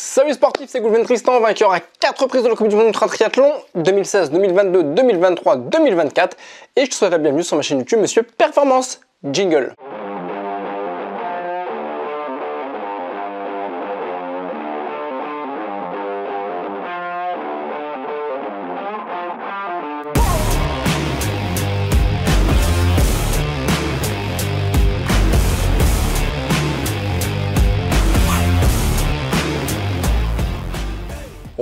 Salut sportif, c'est Goulven Tristan, vainqueur à 4 reprises de la Coupe du Monde Ultra Triathlon 2016, 2022, 2023, 2024 et je te souhaite la bienvenue sur ma chaîne YouTube Monsieur Performance. Jingle.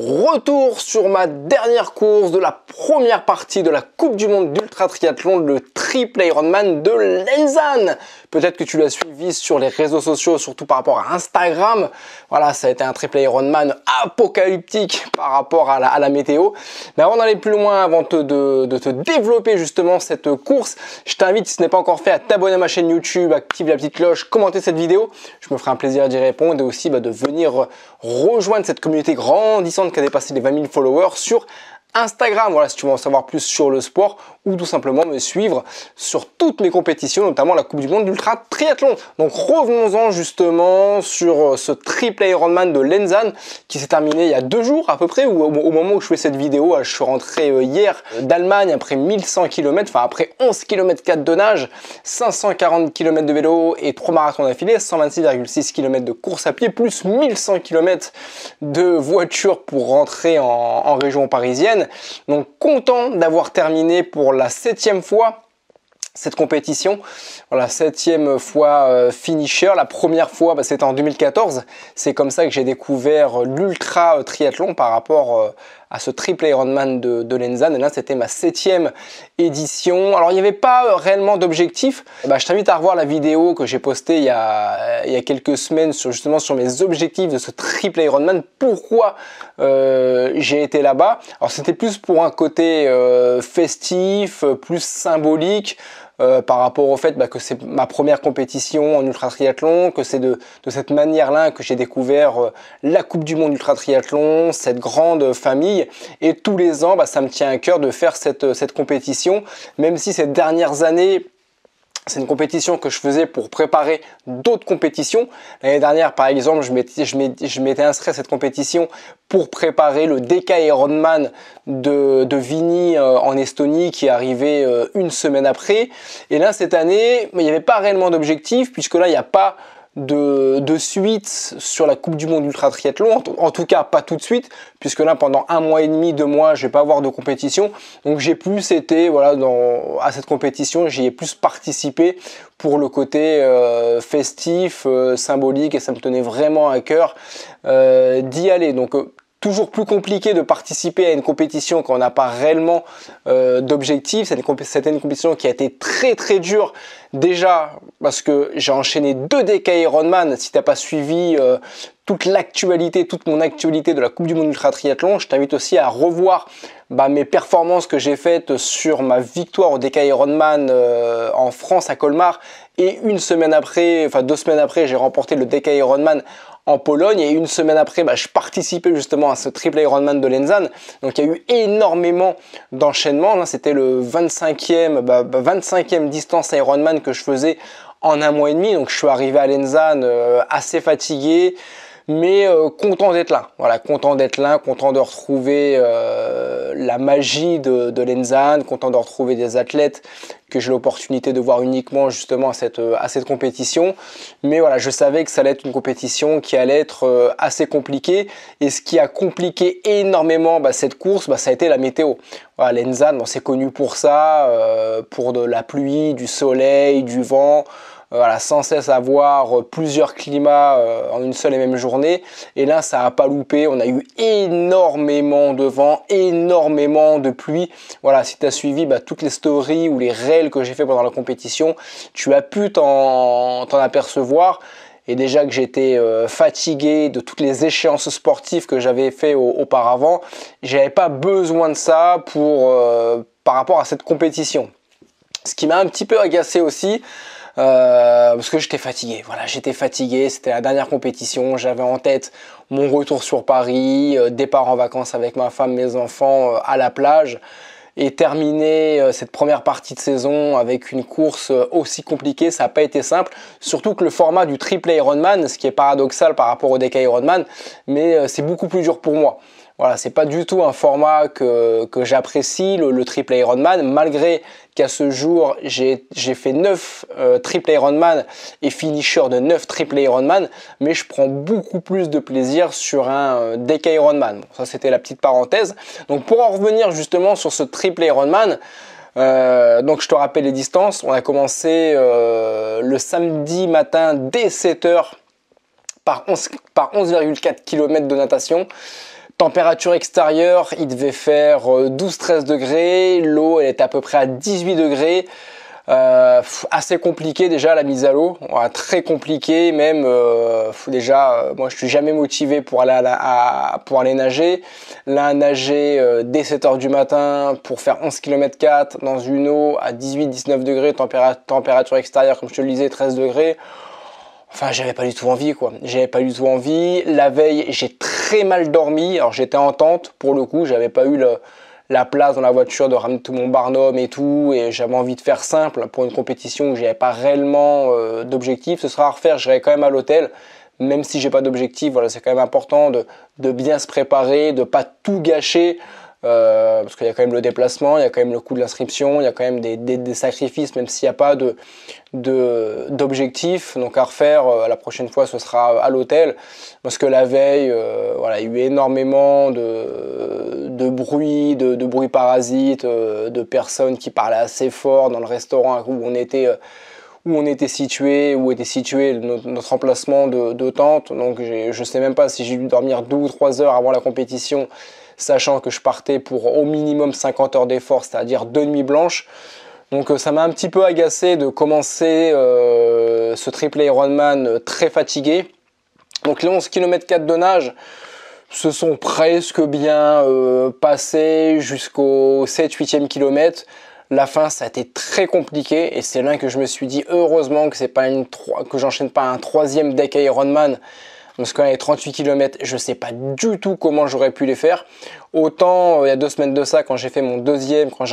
Retour sur ma dernière course de la première partie de la Coupe du Monde d'Ultra Triathlon, le triple Ironman de Lenzane. Peut-être que tu l'as suivi sur les réseaux sociaux, surtout par rapport à Instagram. Voilà, ça a été un triple Ironman apocalyptique par rapport à la météo. Mais avant d'aller plus loin, avant de te développer justement cette course, je t'invite, si ce n'est pas encore fait, à t'abonner à ma chaîne YouTube, activer la petite cloche, commenter cette vidéo. Je me ferai un plaisir d'y répondre et aussi de venir rejoindre cette communauté grandissante qui a dépassé les 20 000 followers sur Instagram. Voilà, si tu veux en savoir plus sur le sport ou tout simplement me suivre sur toutes mes compétitions, notamment la Coupe du Monde d'Ultra Triathlon. Donc revenons-en justement sur ce triple Ironman de Lenzane qui s'est terminé il y a 2 jours à peu près, ou au moment où je fais cette vidéo. Je suis rentré hier d'Allemagne après 1100 km, enfin après 11 km 4 de nage, 540 km de vélo et 3 marathons d'affilée, 126,6 km de course à pied, plus 1100 km de voiture pour rentrer en région parisienne. Donc content d'avoir terminé pour la 7e fois cette compétition. Voilà, 7e fois finisher. La première fois, c'était en 2014. C'est comme ça que j'ai découvert l'ultra triathlon par rapport à ce triple Ironman de Lenzane. Et là, c'était ma 7e édition. Alors, il n'y avait pas réellement d'objectif. Je t'invite à revoir la vidéo que j'ai postée il y a quelques semaines justement sur mes objectifs de ce triple Ironman. Pourquoi j'ai été là-bas? Alors, c'était plus pour un côté festif, plus symbolique. Par rapport au fait que c'est ma première compétition en ultra triathlon, que c'est de cette manière-là que j'ai découvert la Coupe du Monde ultra triathlon, cette grande famille, et tous les ans ça me tient à cœur de faire cette compétition, même si ces dernières années c'est une compétition que je faisais pour préparer d'autres compétitions. L'année dernière, par exemple, je m'étais inscrit à cette compétition pour préparer le DK Ironman de Vigny en Estonie qui est arrivé une semaine après. Et là, cette année, il n'y avait pas réellement d'objectif puisque là, il n'y a pas de suite sur la Coupe du Monde Ultra Triathlon, en tout cas pas tout de suite, puisque là pendant 1 mois et demi, 2 mois, je vais pas avoir de compétition. Donc j'ai plus été à cette compétition, j'y ai plus participé pour le côté festif, symbolique, et ça me tenait vraiment à cœur d'y aller. Donc toujours plus compliqué de participer à une compétition quand on n'a pas réellement d'objectif. C'était une compétition qui a été très très dure déjà parce que j'ai enchaîné 2 DK Ironman. Si tu n'as pas suivi toute mon actualité de la Coupe du Monde Ultra Triathlon, je t'invite aussi à revoir mes performances que j'ai faites sur ma victoire au DK Ironman en France à Colmar, et 2 semaines après, j'ai remporté le DK Ironman en Pologne, et 1 semaine après, je participais justement à ce triple Ironman de Lenzane. Donc il y a eu énormément d'enchaînements. Là, c'était le 25e distance Ironman que je faisais en 1 mois et demi. Donc je suis arrivé à Lenzane assez fatigué, mais content d'être là. Voilà, content d'être là, content de retrouver la magie de Lenzane, content de retrouver des athlètes que j'ai l'opportunité de voir uniquement justement à cette compétition. Mais voilà, je savais que ça allait être une compétition qui allait être assez compliquée, et ce qui a compliqué énormément cette course, ça a été la météo. Voilà, Lenzane, c'est connu pour ça, pour de la pluie, du soleil, du vent. Voilà, sans cesse avoir plusieurs climats en une seule et même journée. Et là, ça n'a pas loupé. On a eu énormément de vent, énormément de pluie. Voilà, si tu as suivi toutes les stories ou les réels que j'ai fait pendant la compétition, tu as pu t'en apercevoir. Et déjà que j'étais fatigué de toutes les échéances sportives que j'avais fait auparavant, j'avais pas besoin de ça par rapport à cette compétition. Ce qui m'a un petit peu agacé aussi, parce que j'étais fatigué. Voilà, j'étais fatigué, c'était la dernière compétition, j'avais en tête mon retour sur Paris, départ en vacances avec ma femme, mes enfants à la plage. et terminer cette première partie de saison avec une course aussi compliquée, ça n'a pas été simple. Surtout que le format du triple Ironman, ce qui est paradoxal par rapport au Deca Ironman, mais c'est beaucoup plus dur pour moi. Voilà, c'est pas du tout un format que j'apprécie, le triple Ironman, malgré qu'à ce jour, j'ai fait 9 triple Ironman et finisher de 9 triple Ironman, mais je prends beaucoup plus de plaisir sur un Deca Ironman. Bon, ça, c'était la petite parenthèse. Donc, pour en revenir justement sur ce triple Ironman, donc je te rappelle les distances. On a commencé le samedi matin dès 7 h par 11,4 km de natation. Température extérieure, il devait faire 12-13 degrés, l'eau elle était à peu près à 18 degrés, assez compliqué déjà la mise à l'eau, très compliqué même, moi je suis jamais motivé pour aller nager, là nager dès 7 h du matin pour faire 11 km 4 dans une eau à 18-19 degrés, température extérieure comme je te le disais 13 degrés. Enfin, j'avais pas du tout envie, quoi. J'avais pas du tout envie. La veille, j'ai très mal dormi. Alors, j'étais en tente, pour le coup. J'avais pas eu la place dans la voiture de ramener tout mon barnum et tout. Et j'avais envie de faire simple pour une compétition où j'avais pas réellement d'objectif. Ce sera à refaire. J'irai quand même à l'hôtel. Même si j'ai pas d'objectif, voilà, c'est quand même important de bien se préparer, de pas tout gâcher. Parce qu'il y a quand même le déplacement, il y a quand même le coût de l'inscription, il y a quand même des sacrifices, même s'il n'y a pas d'objectif. Donc à refaire, la prochaine fois ce sera à l'hôtel, parce que la veille, voilà, il y a eu énormément de bruit, de bruit parasite, de personnes qui parlaient assez fort dans le restaurant où on était situé, où était situé notre emplacement de tente. Donc je sais même pas si j'ai dû dormir 2 ou 3 heures avant la compétition, sachant que je partais pour au minimum 50 heures d'effort, c'est-à-dire 2 nuits blanches. Donc ça m'a un petit peu agacé de commencer ce triple Ironman très fatigué. Donc les 11 km 4 de nage se sont presque bien passés jusqu'au 7-8e kilomètre. La fin, ça a été très compliqué et c'est là que je me suis dit heureusement que c'est pas que j'enchaîne pas un 3e Deca Ironman. Parce que les 38 km, je ne sais pas du tout comment j'aurais pu les faire. Autant, il y a 2 semaines de ça, quand j'ai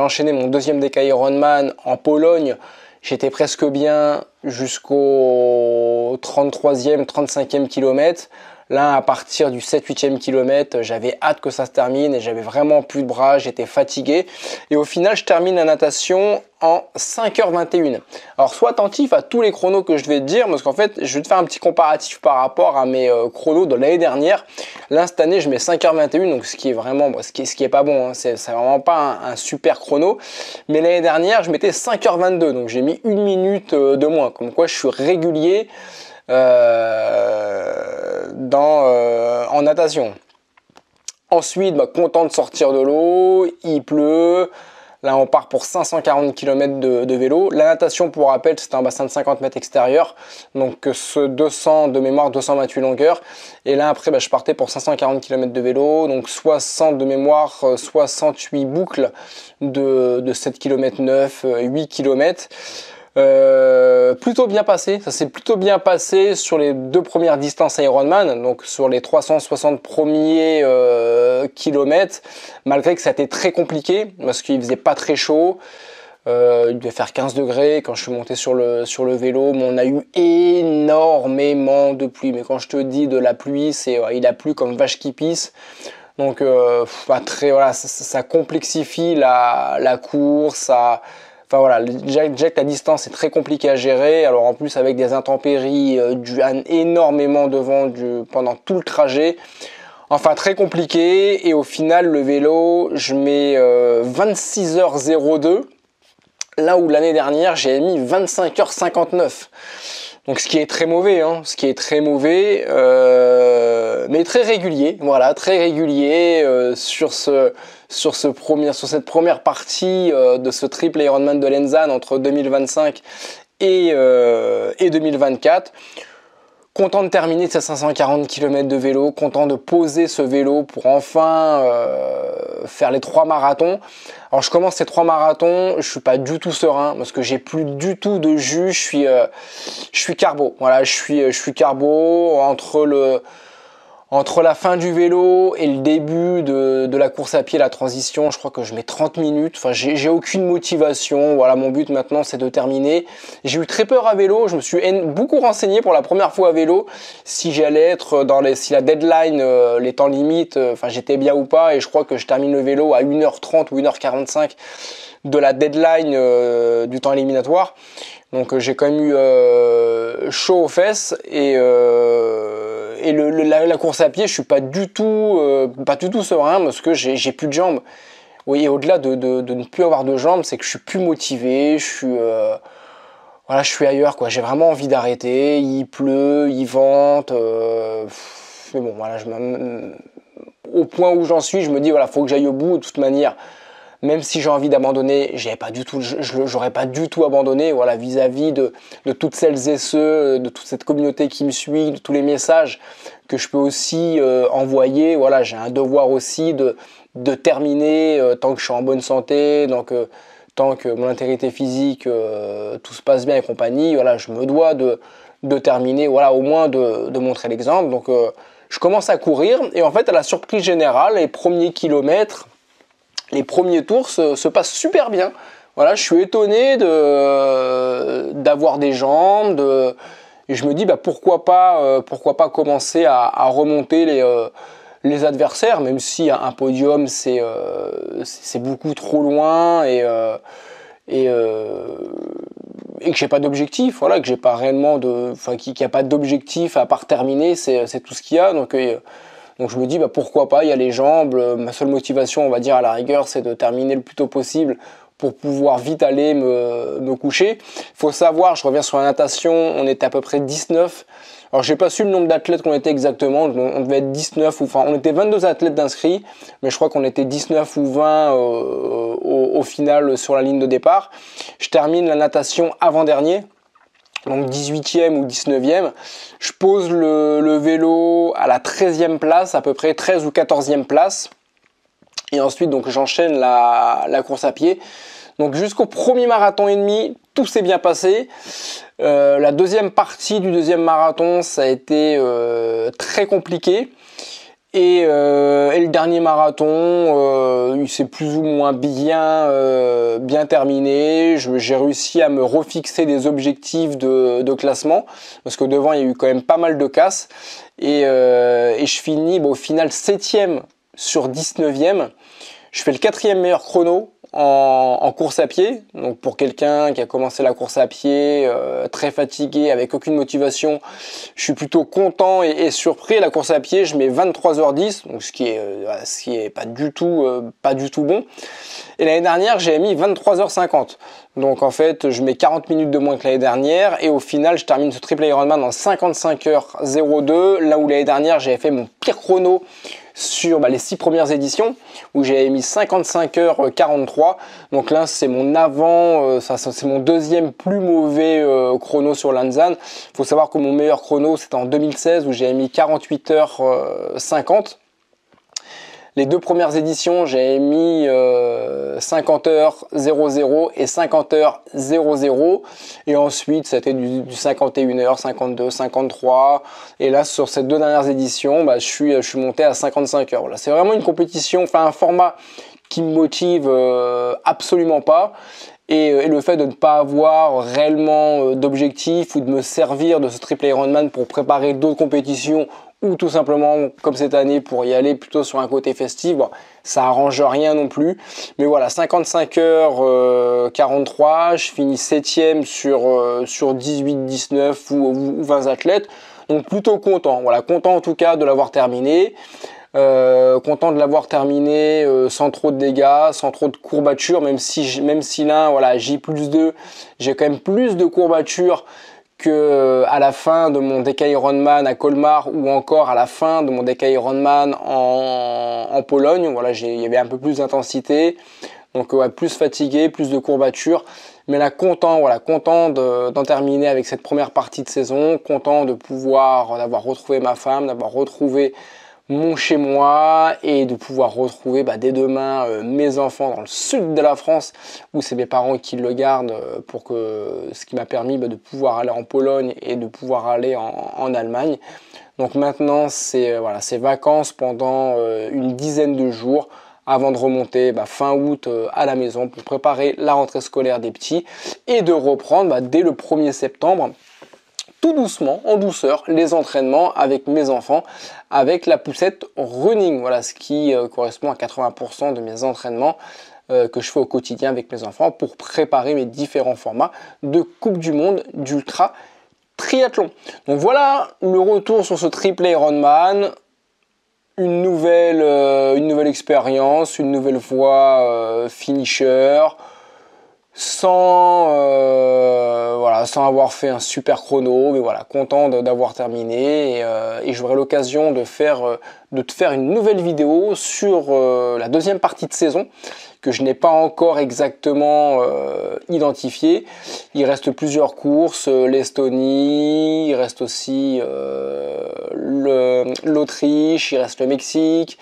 enchaîné mon 2e Deca Ironman en Pologne, j'étais presque bien jusqu'au 33e, 35e kilomètre. Là, à partir du 7-8e kilomètre, j'avais hâte que ça se termine et j'avais vraiment plus de bras, j'étais fatigué. Et au final, je termine la natation en 5h21. Alors, sois attentif à tous les chronos que je vais te dire, parce qu'en fait, je vais te faire un petit comparatif par rapport à mes chronos de l'année dernière. Là, cette année, je mets 5h21, donc ce qui est vraiment, ce qui est pas bon, hein, c'est vraiment pas un super chrono. Mais l'année dernière, je mettais 5h22, donc j'ai mis 1 minute de moins. Comme quoi, je suis régulier en natation. Ensuite, content de sortir de l'eau, il pleut. Là, on part pour 540 km de vélo. La natation, pour rappel, c'était un bassin de 50 mètres extérieur. Donc, ce 200 de mémoire, 228 longueurs. Et là, après, je partais pour 540 km de vélo. Donc, 60 de mémoire, 68 boucles de 7 km 9, 8 km. Plutôt bien passé, ça s'est plutôt bien passé sur les 2 premières distances Ironman, donc sur les 360 premiers kilomètres, malgré que ça a été très compliqué parce qu'il faisait pas très chaud. Il devait faire 15 degrés quand je suis monté sur le vélo, mais on a eu énormément de pluie. Mais quand je te dis de la pluie, il a plu comme vache qui pisse. Donc voilà, ça complexifie la course. Enfin voilà, déjà que la distance est très compliquée à gérer, alors en plus avec des intempéries, énormément de vent pendant tout le trajet. Enfin très compliqué, et au final le vélo, je mets 26h02, là où l'année dernière j'ai mis 25h59. Donc ce qui est très mauvais, mais très régulier, voilà, très régulier sur cette première partie de ce triple Ironman de Lenzane entre 2025 et 2024. Content de terminer ces 540 km de vélo, content de poser ce vélo pour enfin faire les 3 marathons. Alors je commence ces 3 marathons, je suis pas du tout serein parce que j'ai plus du tout de jus, je suis carbo. Voilà, je suis carbo entre Entre la fin du vélo et le début de la course à pied, la transition, je crois que je mets 30 minutes. Enfin, j'ai aucune motivation. Voilà, mon but maintenant, c'est de terminer. J'ai eu très peur à vélo. Je me suis beaucoup renseigné pour la première fois à vélo si j'allais être si la deadline, les temps limites, enfin, j'étais bien ou pas. Et je crois que je termine le vélo à 1h30 ou 1h45 de la deadline du temps éliminatoire. Donc j'ai quand même eu chaud aux fesses et la course à pied, je suis pas du tout serein parce que j'ai plus de jambes. Oui, et au-delà de ne plus avoir de jambes, c'est que je suis plus motivé, je suis ailleurs quoi. J'ai vraiment envie d'arrêter. Il pleut, il vente, mais bon voilà, au point où j'en suis, je me dis voilà, faut que j'aille au bout de toute manière. Même si j'ai envie d'abandonner, j'aurais pas du tout abandonné, voilà, vis-à-vis de toutes celles et ceux, de toute cette communauté qui me suit, de tous les messages que je peux aussi envoyer. Voilà, j'ai un devoir aussi de terminer tant que je suis en bonne santé, donc tant que mon intégrité physique, tout se passe bien et compagnie. Voilà, je me dois de terminer, voilà, au moins de montrer l'exemple. Donc je commence à courir et en fait, à la surprise générale, les premiers kilomètres, les premiers tours se passent super bien. Voilà, je suis étonné d'avoir des jambes, et je me dis pourquoi pas commencer à remonter les adversaires, même si un podium c'est beaucoup trop loin et que j'ai pas d'objectif, voilà, que j'ai pas réellement qu'il n'y a pas d'objectif à part terminer, c'est tout ce qu'il y a. Donc je me dis pourquoi pas, il y a les jambes, ma seule motivation on va dire à la rigueur c'est de terminer le plus tôt possible pour pouvoir vite aller me coucher. Il faut savoir, je reviens sur la natation, on était à peu près 19. Alors j'ai pas su le nombre d'athlètes qu'on était exactement, on devait être 19 on était 22 athlètes d'inscrits, mais je crois qu'on était 19 ou 20 au final sur la ligne de départ. Je termine la natation avant-dernier. Donc 18e ou 19e, je pose le vélo à la 13e place, à peu près 13 ou 14e place. Et ensuite, donc j'enchaîne la course à pied. Donc jusqu'au premier marathon et demi, tout s'est bien passé. La deuxième partie du deuxième marathon, ça a été très compliqué. Et le dernier marathon, il s'est plus ou moins bien terminé. J'ai réussi à me refixer des objectifs de classement parce que devant il y a eu quand même pas mal de casses et je finis au final 7e sur 19e. Je fais le 4e meilleur chrono en course à pied. Donc pour quelqu'un qui a commencé la course à pied, très fatigué, avec aucune motivation, je suis plutôt content et surpris. La course à pied, je mets 23h10, donc ce qui est pas du tout bon. Et l'année dernière, j'ai mis 23h50. Donc en fait, je mets 40 minutes de moins que l'année dernière et au final, je termine ce triple Ironman en 55h02. Là où l'année dernière, j'avais fait mon pire chrono sur les 6 premières éditions où j'avais mis 55h43. Donc là c'est mon c'est mon deuxième plus mauvais chrono sur Lanzan. Faut savoir que mon meilleur chrono c'était en 2016 où j'avais mis 48h50. Les 2 premières éditions, j'avais mis 50h00 et 50h00. Et ensuite, c'était du 51h, 52, 53. Et là, sur ces 2 dernières éditions, je suis monté à 55h. Voilà. C'est vraiment une compétition, un format qui me motive absolument pas. Et le fait de ne pas avoir réellement d'objectif ou de me servir de ce triple Ironman pour préparer d'autres compétitions ou tout simplement comme cette année pour y aller plutôt sur un côté festif, ça arrange rien non plus. Mais voilà, 55h43, je finis 7e sur 18, 19 ou 20 athlètes. Donc plutôt content, voilà, content en tout cas de l'avoir terminé. Content de l'avoir terminé sans trop de dégâts, sans trop de courbatures, même si là, voilà, J+2, j'ai quand même plus de courbatures que à la fin de mon DK Ironman à Colmar ou encore à la fin de mon DK Ironman en Pologne. Voilà, il y avait un peu plus d'intensité, donc plus fatigué, plus de courbatures. Mais là, content d'en terminer avec cette première partie de saison, content d'avoir retrouvé ma femme, d'avoir retrouvé mon chez moi et de pouvoir retrouver dès demain mes enfants dans le sud de la France où c'est mes parents qui le gardent ce qui m'a permis de pouvoir aller en Pologne et de pouvoir aller en Allemagne. Donc maintenant c'est vacances pendant une dizaine de jours avant de remonter fin août à la maison pour préparer la rentrée scolaire des petits et de reprendre dès le 1er septembre tout doucement, en douceur, les entraînements avec mes enfants, avec la poussette running. Voilà ce qui correspond à 80% de mes entraînements que je fais au quotidien avec mes enfants pour préparer mes différents formats de Coupe du Monde d'ultra triathlon. Donc voilà le retour sur ce triple Ironman. Une nouvelle expérience, une nouvelle fois finisher. Sans avoir fait un super chrono, mais voilà, content d'avoir terminé et j'aurai l'occasion de te faire une nouvelle vidéo sur la deuxième partie de saison que je n'ai pas encore exactement identifiée. Il reste plusieurs courses, l'Estonie, il reste aussi l'Autriche, il reste le Mexique.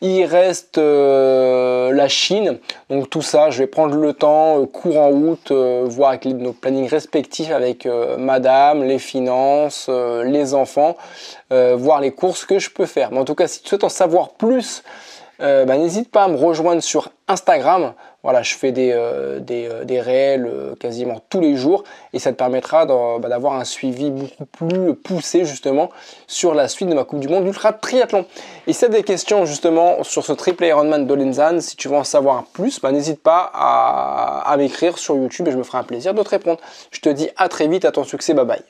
Il reste la Chine, donc tout ça, je vais prendre le temps, courant août, voir avec nos plannings respectifs avec madame, les finances, les enfants, voir les courses que je peux faire. Mais en tout cas, si tu souhaites en savoir plus, n'hésite pas à me rejoindre sur Instagram. Voilà, je fais des réels quasiment tous les jours et ça te permettra d'avoir un suivi beaucoup plus poussé justement sur la suite de ma Coupe du Monde d'ultra triathlon. Et si tu as des questions justement sur ce triple Ironman de Lenzane, si tu veux en savoir plus, n'hésite pas à m'écrire sur YouTube et je me ferai un plaisir de te répondre. Je te dis à très vite, à ton succès, bye bye.